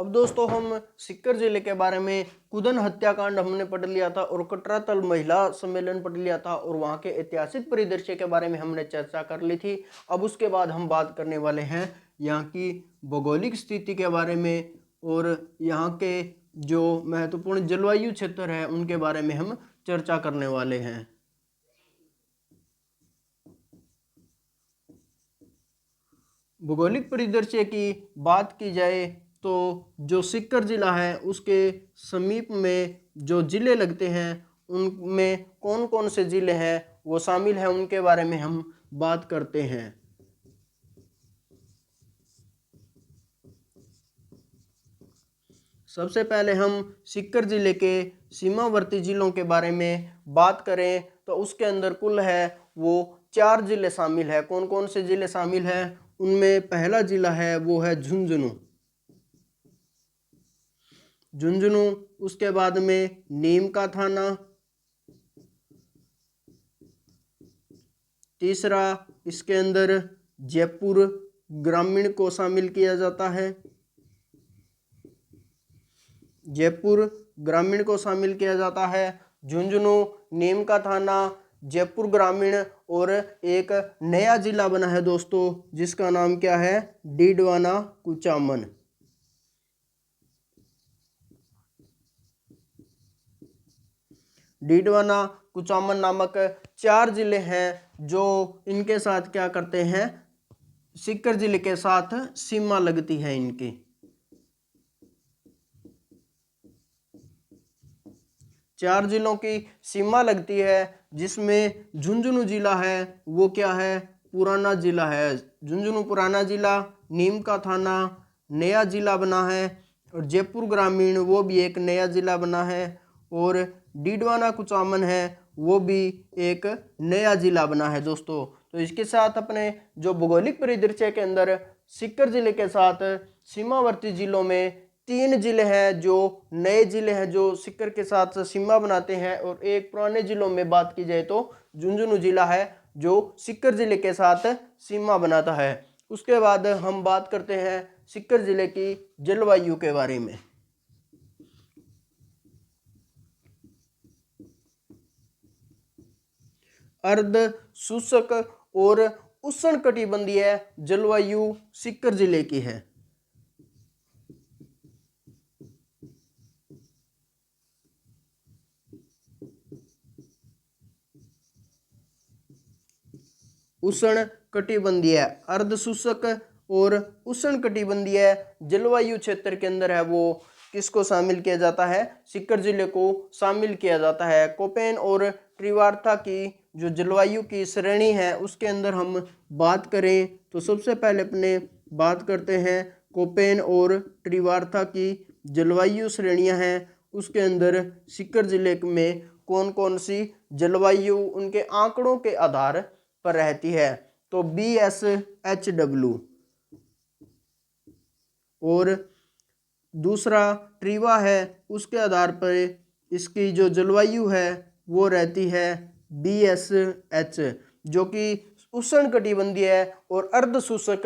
अब दोस्तों हम सीकर जिले के बारे में कुदन हत्याकांड हमने पढ़ लिया था और कटरातल महिला सम्मेलन पढ़ लिया था और वहाँ के ऐतिहासिक परिदृश्य के बारे में हमने चर्चा कर ली थी। अब उसके बाद हम बात करने वाले हैं यहाँ की भौगोलिक स्थिति के बारे में और यहाँ के जो महत्वपूर्ण जलवायु क्षेत्र है उनके बारे में हम चर्चा करने वाले हैं। भौगोलिक परिदृश्य की बात की जाए तो जो सीकर जिला है उसके समीप में जो जिले लगते हैं उनमें कौन कौन से जिले हैं वो शामिल हैं, उनके बारे में हम बात करते हैं। सबसे पहले हम सीकर जिले के सीमावर्ती जिलों के बारे में बात करें तो उसके अंदर कुल है वो 4 जिले शामिल है। कौन कौन से जिले शामिल हैं उनमें पहला जिला है वो है झुंझुनू। झुंझुनू, उसके बाद में नीम का थाना, तीसरा इसके अंदर जयपुर ग्रामीण को शामिल किया जाता है। जयपुर ग्रामीण को शामिल किया जाता है। झुंझुनू, नीम का थाना, जयपुर ग्रामीण और एक नया जिला बना है दोस्तों जिसका नाम क्या है, डीडवाना कुचामन। डीडवाना कुचामन नामक 4 जिले हैं जो इनके साथ क्या करते हैं, सीकर जिले के साथ सीमा लगती है इनकी। चार जिलों की सीमा लगती है जिसमें झुंझुनू जिला है वो क्या है, पुराना जिला है। झुंझुनू पुराना जिला, नीम का थाना नया जिला बना है और जयपुर ग्रामीण वो भी एक नया जिला बना है और डीडवाना कुचामन है वो भी एक नया जिला बना है दोस्तों। तो इसके साथ अपने जो भौगोलिक परिदृश्य के अंदर सीकर जिले के साथ सीमावर्ती जिलों में 3 जिले हैं जो नए जिले हैं जो सीकर के साथ सीमा बनाते हैं और एक पुराने जिलों में बात की जाए तो झुंझुनू जिला है जो सीकर जिले के साथ सीमा बनाता है। उसके बाद हम बात करते हैं सीकर जिले की जलवायु के बारे में। अर्ध शुष्क और उष्णकटिबंधीय जलवायु सीकर जिले की है। उष्णकटिबंधीय, अर्धशुष्क और उष्णकटिबंधीय जलवायु क्षेत्र के अंदर है वो किसको शामिल किया जाता है, सीकर जिले को शामिल किया जाता है। कोपेन और त्रिवार्ता की जो जलवायु की श्रेणी है उसके अंदर हम बात करें तो सबसे पहले अपने बात करते हैं कोपेन और त्रिवार्ता की जलवायु श्रेणियां हैं। उसके अंदर सीकर जिले में कौन कौन सी जलवायु उनके आंकड़ों के आधार पर रहती है, तो BSHW और दूसरा ट्रीवा है उसके आधार पर इसकी जो जलवायु है वो रहती है BSH जो कि उष्णकटिबंधीय है और अर्धशुष्क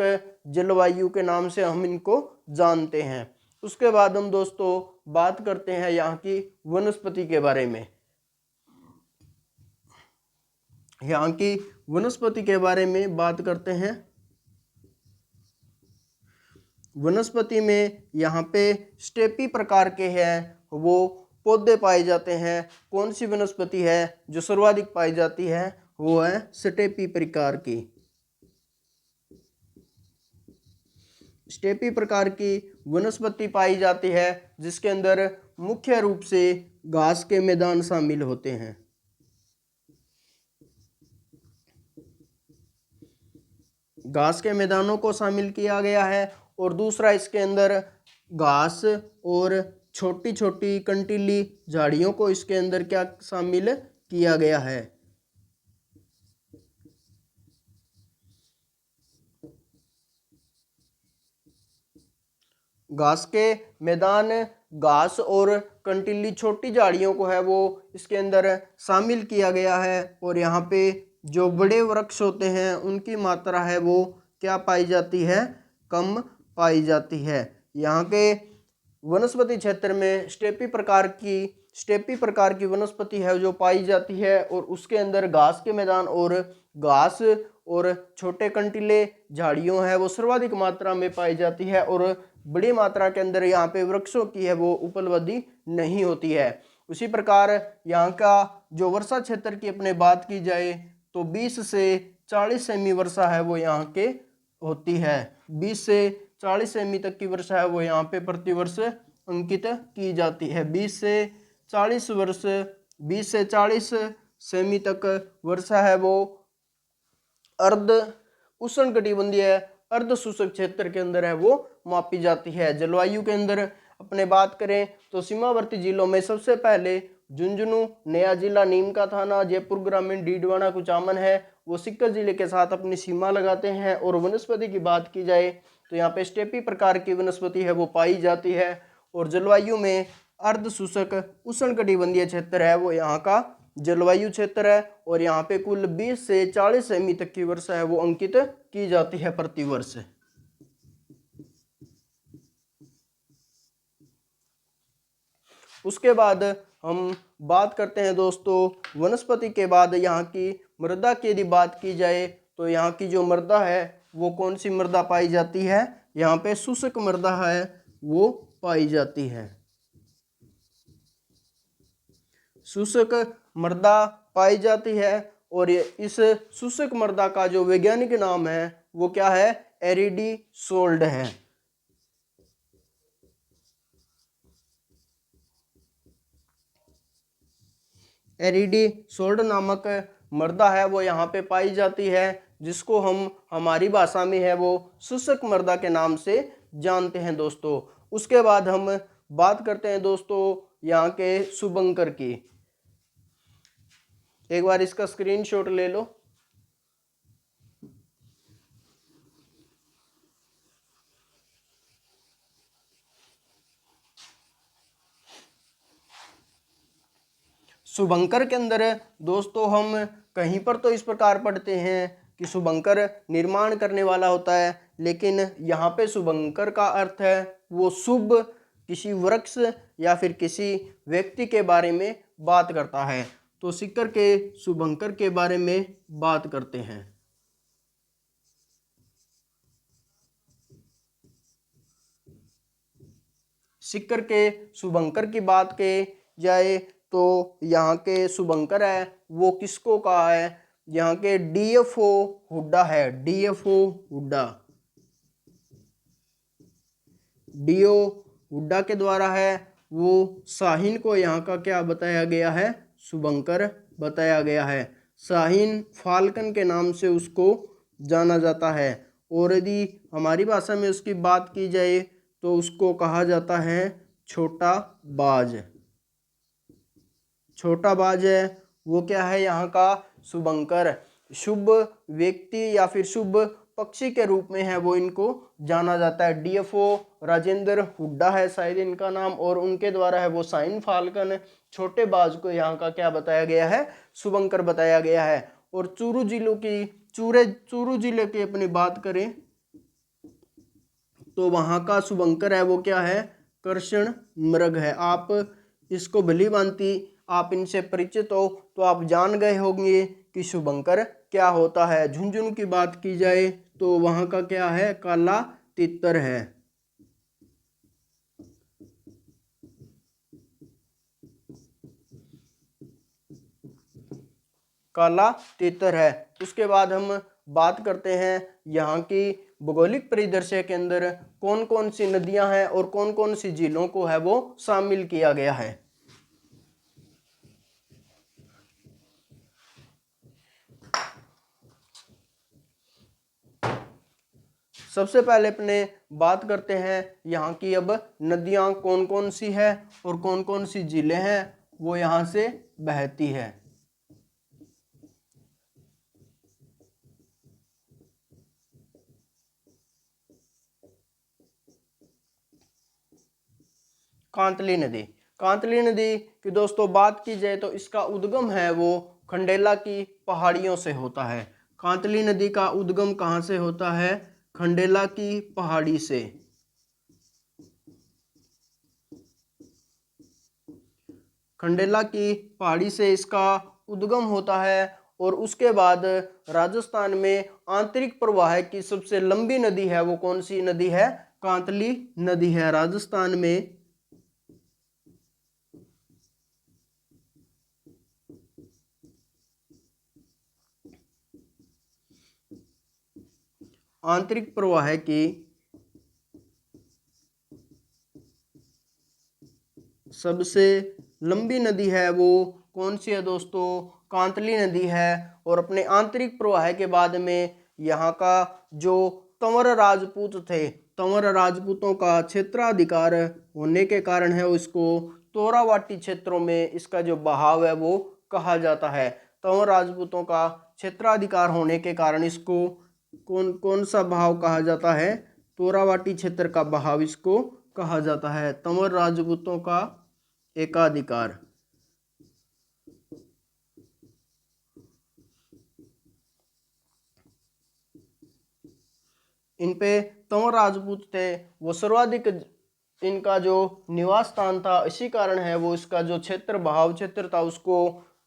जलवायु के नाम से हम इनको जानते हैं। उसके बाद हम दोस्तों बात करते हैं यहाँ की वनस्पति के बारे में। यहाँ की वनस्पति के बारे में बात करते हैं। वनस्पति में यहाँ पे स्टेपी प्रकार के हैं वो पौधे पाए जाते हैं। कौन सी वनस्पति है जो सर्वाधिक पाई जाती है, वो है स्टेपी प्रकार की। स्टेपी प्रकार की वनस्पति पाई जाती है जिसके अंदर मुख्य रूप से घास के मैदान शामिल होते हैं। घास के मैदानों को शामिल किया गया है और दूसरा इसके अंदर घास और छोटी छोटी कंटीली झाड़ियों को इसके अंदर क्या शामिल किया गया है। घास के मैदान, घास और कंटीली छोटी झाड़ियों को है वो इसके अंदर शामिल किया गया है और यहाँ पे जो बड़े वृक्ष होते हैं उनकी मात्रा है वो क्या पाई जाती है, कम पाई जाती है। यहाँ के वनस्पति क्षेत्र में स्टेपी प्रकार की वनस्पति है जो पाई जाती है, और उसके अंदर घास के मैदान और घास और छोटे कंटीले झाड़ियों है वो सर्वाधिक मात्रा में पाई जाती है, और बड़ी मात्रा के अंदर यहाँ पे वृक्षों की है वो उपलब्धि नहीं होती है। उसी प्रकार यहाँ का जो वर्षा क्षेत्र की अपने बात की जाए तो 20 से 40 सेमी वर्षा है वो यहाँ के होती है। 20 से 40 सेमी तक की वर्षा है वो यहाँ पे प्रतिवर्ष अंकित की जाती है। 20 से 40 सेमी तक वर्षा है वो अर्ध उष्णकटिबंधीय अर्ध शुष्क क्षेत्र के अंदर है वो मापी जाती है। जलवायु के अंदर अपने बात करें तो सीमावर्ती जिलों में सबसे पहले झुंझुनू, नया जिला, नीम का थाना, जयपुर ग्रामीण, डीडवाना, कुचामन है वो सिक्कर जिले के साथ अपनी सीमा लगाते हैं। और वनस्पति की बात की जाए तो यहाँ पे स्टेपी प्रकार की वनस्पति है वो पाई जाती है, और जलवायु में अर्ध शुष्क उष्णकटिबंधीय क्षेत्र है वो यहाँ का जलवायु क्षेत्र है, और यहाँ पे कुल 20 से 40 सेमी तक की वर्षा है वो अंकित की जाती है प्रतिवर्ष। उसके बाद हम बात करते हैं दोस्तों वनस्पति के बाद यहाँ की मृदा की यदि बात की जाए तो यहाँ की जो मृदा है वो कौन सी मृदा पाई जाती है, यहाँ पे शुष्क मृदा है वो पाई जाती है। शुष्क मृदा पाई जाती है, और इस शुष्क मृदा का जो वैज्ञानिक नाम है वो क्या है, एरिडी सोल्ड है। एरिडी सोल्ड नामक मृदा है वो यहाँ पे पाई जाती है, जिसको हम हमारी भाषा में है वो शुष्क मृदा के नाम से जानते हैं दोस्तों। उसके बाद हम बात करते हैं दोस्तों यहाँ के शुभंकर की। एक बार इसका स्क्रीनशॉट ले लो। शुभंकर के अंदर दोस्तों हम कहीं पर तो इस प्रकार पढ़ते हैं कि शुभंकर निर्माण करने वाला होता है, लेकिन यहाँ पे शुभंकर का अर्थ है वो शुभ किसी वृक्ष या फिर किसी व्यक्ति के बारे में बात करता है। तो सिक्कर के शुभंकर के बारे में बात करते हैं। सिक्कर के शुभंकर की बात की जाए तो यहाँ के शुभंकर है वो किसको कहा है, यहाँ के डीएफओ हुड्डा है, डीएफओ हुड्डा, डीओ हुड्डा के द्वारा है वो शाहीन को यहाँ का क्या बताया गया है, शुभंकर बताया गया है। शाहीन फाल्कन के नाम से उसको जाना जाता है, और यदि हमारी भाषा में उसकी बात की जाए तो उसको कहा जाता है छोटा बाज। छोटा बाज है वो क्या है, यहाँ का शुभंकर, शुभ व्यक्ति या फिर शुभ पक्षी के रूप में है वो इनको जाना जाता है। डीएफओ राजेंद्र हुड्डा है शायद इनका नाम, और उनके द्वारा है वो शाहीन फाल्कन छोटे बाज को यहाँ का क्या बताया गया है, शुभंकर बताया गया है। और चूरू जिले की अपनी बात करें तो वहाँ का शुभंकर है वो क्या है, कृष्ण मृग है। आप इसको भली भांति आप इनसे परिचित हो तो आप जान गए होंगे कि शुभंकर क्या होता है। झुंझुनू की बात की जाए तो वहाँ का क्या है, काला तितर है। काला तितर है। उसके बाद हम बात करते हैं यहाँ की भौगोलिक परिदृश्य के अंदर कौन कौन सी नदियां हैं और कौन कौन सी झीलों को है वो शामिल किया गया है। सबसे पहले अपने बात करते हैं यहाँ की अब नदियां कौन कौन सी है और कौन कौन सी झीलें हैं वो यहाँ से बहती है। कांतली नदी की दोस्तों बात की जाए तो इसका उद्गम है वो खंडेला की पहाड़ियों से होता है। कांतली नदी का उद्गम कहाँ से होता है, खंडेला की पहाड़ी से। खंडेला की पहाड़ी से इसका उद्गम होता है। और उसके बाद राजस्थान में आंतरिक प्रवाह की सबसे लंबी नदी है, वो कौन सी नदी है? कांतली नदी है राजस्थान में। आंतरिक प्रवाह की सबसे लंबी नदी है वो कौन सी है दोस्तों? कांतली नदी है। और अपने आंतरिक प्रवाह के बाद में यहाँ का जो तंवर राजपूत थे, तंवर राजपूतों का क्षेत्राधिकार होने के कारण है इसको तोरावाटी क्षेत्रों में इसका जो बहाव है वो कहा जाता है। तंवर राजपूतों का क्षेत्राधिकार होने के कारण इसको कौन कौन सा बहाव कहा जाता है? तोरावाटी क्षेत्र का बहाव इसको कहा जाता है, तंवर राजपूतों का एकाधिकार। इन पे तंवर राजपूत थे, वो सर्वाधिक इनका जो निवास स्थान था, इसी कारण है वो इसका जो क्षेत्र बहाव क्षेत्र था उसको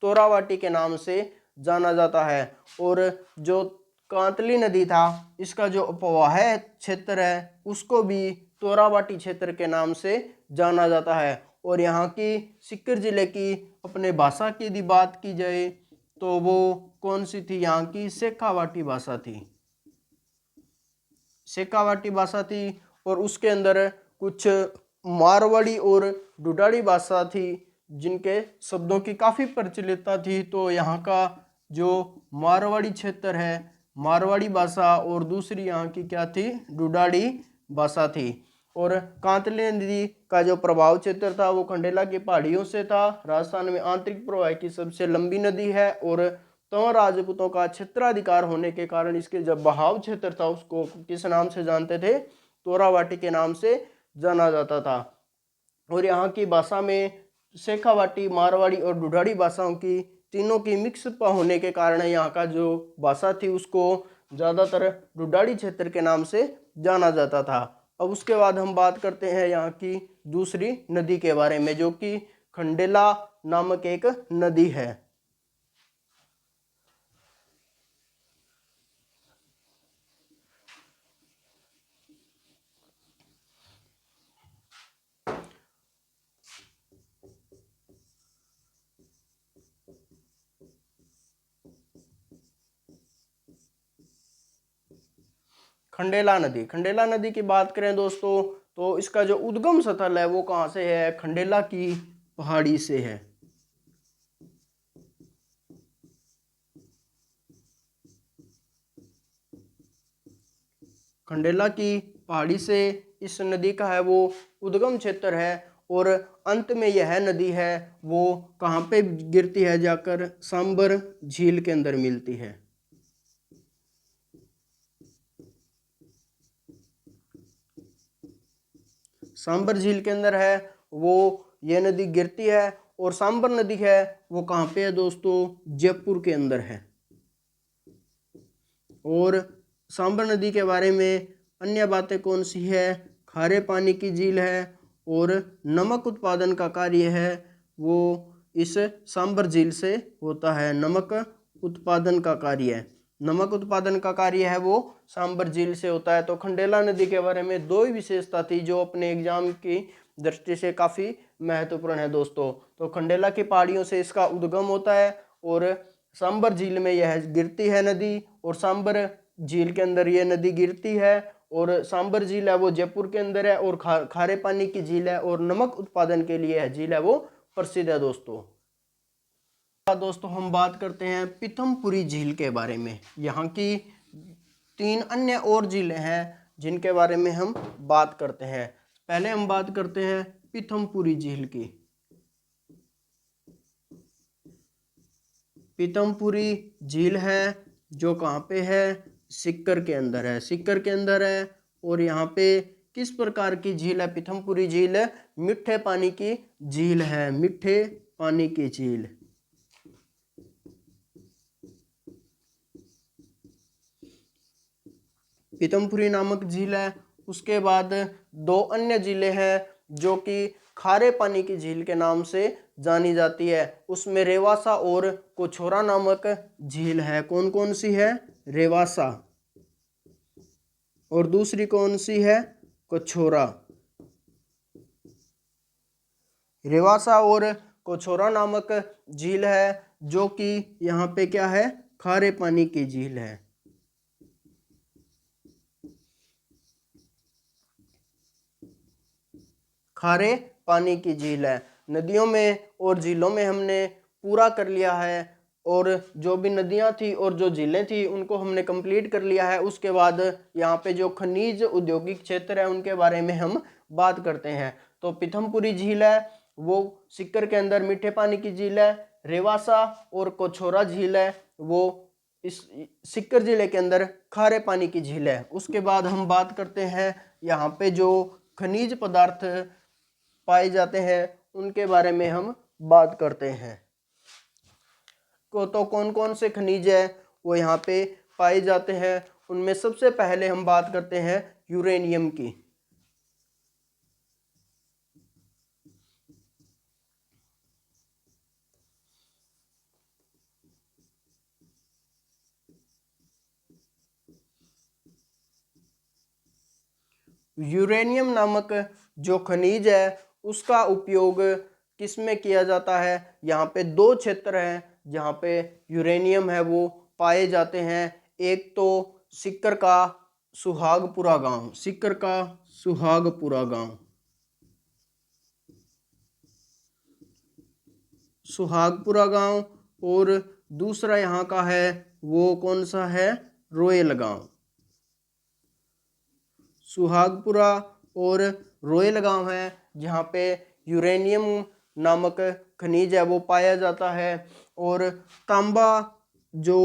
तोरावाटी के नाम से जाना जाता है। और जो कांतली नदी था इसका जो अपवाह क्षेत्र है उसको भी तोरावाटी क्षेत्र के नाम से जाना जाता है। और यहाँ की सीकर जिले की अपने भाषा की यदि बात की जाए तो वो कौन सी थी? यहाँ की शेखावाटी भाषा थी, शेखावाटी भाषा थी। और उसके अंदर कुछ मारवाड़ी और डुडाड़ी भाषा थी जिनके शब्दों की काफ़ी प्रचलितता थी। तो यहाँ का जो मारवाड़ी क्षेत्र है, मारवाड़ी भाषा, और दूसरी यहाँ की क्या थी? डुडाड़ी भाषा थी। और कांतली नदी का जो प्रभाव क्षेत्र था वो खंडेला की पहाड़ियों से था। राजस्थान में आंतरिक प्रवाह की सबसे लंबी नदी है। और तंवर राजपूतों का क्षेत्राधिकार होने के कारण इसके जब बहाव क्षेत्र था उसको किस नाम से जानते थे? तोरावाटी के नाम से जाना जाता था। और यहाँ की भाषा में शेखावाटी, मारवाड़ी और डुडाड़ी भाषाओं की तीनों की मिक्स होने के कारण यहाँ का जो भाषा थी उसको ज़्यादातर डुडाड़ी क्षेत्र के नाम से जाना जाता था। अब उसके बाद हम बात करते हैं यहाँ की दूसरी नदी के बारे में, जो कि खंडेला नामक एक नदी है। खंडेला नदी, खंडेला नदी की बात करें दोस्तों तो इसका जो उद्गम स्थल है वो कहाँ से है? खंडेला की पहाड़ी से है। खंडेला की पहाड़ी से इस नदी का है वो उद्गम क्षेत्र है। और अंत में यह नदी है वो कहाँ पे गिरती है? जाकर सांबर झील के अंदर मिलती है। सांबर झील के अंदर है वो ये नदी गिरती है। और सांबर नदी है वो कहाँ पे है दोस्तों? जयपुर के अंदर है। और सांबर नदी के बारे में अन्य बातें कौन सी है? खारे पानी की झील है और नमक उत्पादन का कार्य है वो इस सांबर झील से होता है। नमक उत्पादन का कार्य, नमक उत्पादन का कार्य है वो सांबर झील से होता है। तो खंडेला नदी के बारे में दो ही विशेषता थी जो अपने एग्जाम की दृष्टि से काफ़ी महत्वपूर्ण है दोस्तों। तो खंडेला की पहाड़ियों से इसका उद्गम होता है और सांबर झील में यह गिरती है नदी। और सांबर झील के अंदर यह नदी गिरती है। और सांबर झील है वो जयपुर के अंदर है और खारे पानी की झील है और नमक उत्पादन के लिए यह झील है वो प्रसिद्ध है दोस्तों। दोस्तों हम बात करते हैं पीथमपुरी झील के बारे में। यहाँ की तीन अन्य और झीलें हैं जिनके बारे में हम बात करते हैं। पहले हम बात करते हैं पीथमपुरी झील की। पीथमपुरी झील है जो कहाँ पे है? सीकर के अंदर है, सीकर के अंदर है। और यहाँ पे किस प्रकार की झील है? पीथमपुरी झील मीठे पानी की झील है, मीठे पानी की झील। पीथमपुरी नामक झील है। उसके बाद दो अन्य झीलें हैं जो कि खारे पानी की झील के नाम से जानी जाती है। उसमें रेवासा और कोछोरा नामक झील है। कौन कौन सी है? रेवासा, और दूसरी कौन सी है? कोछोरा। रेवासा और कोछोरा नामक झील है, जो कि यहाँ पे क्या है? खारे पानी की झील है। खारे पानी की झील है। नदियों में और झीलों में हमने पूरा कर लिया है, और जो भी नदियां थी और जो झीलें थी उनको हमने कंप्लीट कर लिया है। उसके बाद यहाँ पे जो खनिज औद्योगिक क्षेत्र है उनके बारे में हम बात करते हैं। तो पीथमपुरी झील है वो सीकर के अंदर मीठे पानी की झील है। रेवासा और कोछोरा झील है वो इस सीकर जिले के अंदर खारे पानी की झील है। उसके बाद हम बात करते हैं यहाँ पे जो खनिज पदार्थ पाए जाते हैं उनके बारे में हम बात करते हैं। तो कौन कौन से खनिज है वो यहाँ पे पाए जाते हैं? उनमें सबसे पहले हम बात करते हैं यूरेनियम की। यूरेनियम नामक जो खनिज है उसका उपयोग किस में किया जाता है? यहाँ पे दो क्षेत्र हैं जहाँ पे यूरेनियम है वो पाए जाते हैं। एक तो सीकर का सुहागपुरा गांव, सीकर का सुहागपुरा गांव, सुहागपुरा गांव, और दूसरा यहाँ का है वो कौन सा है? रोयल गांव। सुहागपुरा और रोयल गांव है जहाँ पे यूरेनियम नामक खनिज है वो पाया जाता है। और तांबा जो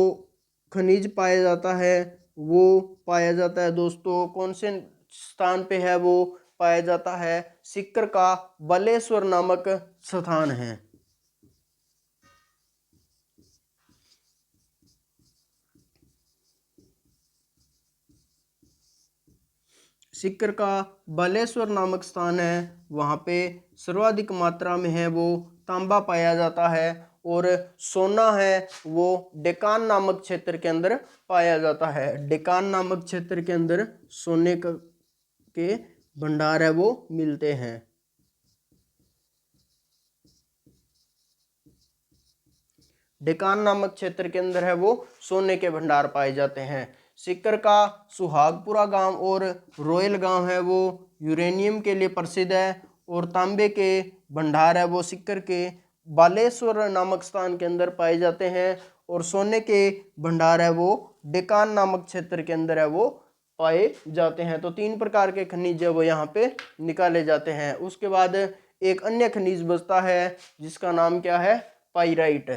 खनिज पाया जाता है वो पाया जाता है दोस्तों कौन से स्थान पे है? वो पाया जाता है सीकर का बलेश्वर नामक स्थान है। सीकर का बालेश्वर नामक स्थान है, वहाँ पे सर्वाधिक मात्रा में है वो तांबा पाया जाता है। और सोना है वो डेकान नामक क्षेत्र के अंदर पाया जाता है। डेकान नामक क्षेत्र के अंदर सोने के भंडार है वो मिलते हैं। डेकान नामक क्षेत्र के अंदर है वो सोने के भंडार पाए जाते हैं। सीकर का सुहागपुरा गांव और रोयल गांव है वो यूरेनियम के लिए प्रसिद्ध है। और तांबे के भंडार है वो सीकर के बालेश्वर नामक स्थान के अंदर पाए जाते हैं। और सोने के भंडार है वो डेकान नामक क्षेत्र के अंदर है वो पाए जाते हैं। तो तीन प्रकार के खनिज है वो यहाँ पे निकाले जाते हैं। उसके बाद एक अन्य खनिज बचता है जिसका नाम क्या है? पाइराइट।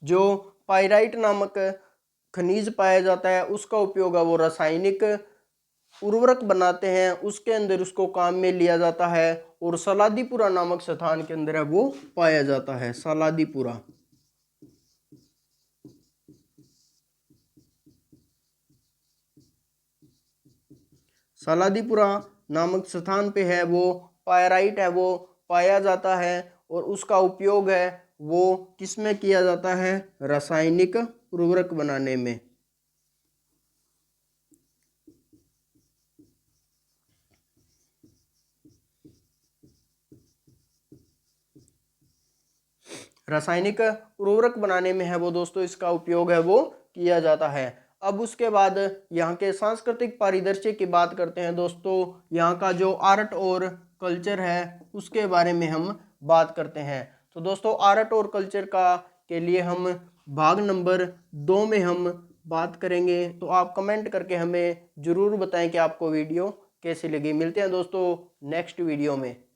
जो पाइराइट नामक खनिज पाया जाता है उसका उपयोग है वो रासायनिक उर्वरक बनाते हैं, उसके अंदर उसको काम में लिया जाता है। और सलादीपुरा नामक स्थान के अंदर है वो पाया जाता है। सलादीपुरा, सलादीपुरा नामक स्थान पे है वो पायराइट है वो पाया जाता है। और उसका उपयोग है वो किस में किया जाता है? रासायनिक उर्वरक बनाने में। रासायनिक उर्वरक बनाने में है वो दोस्तों इसका उपयोग है वो किया जाता है। अब उसके बाद यहाँ के सांस्कृतिक परिदृश्य की बात करते हैं दोस्तों। यहाँ का जो आर्ट और कल्चर है उसके बारे में हम बात करते हैं। तो दोस्तों आर्ट और कल्चर का के लिए हम भाग नंबर 2 में हम बात करेंगे। तो आप कमेंट करके हमें ज़रूर बताएं कि आपको वीडियो कैसी लगी। मिलते हैं दोस्तों नेक्स्ट वीडियो में।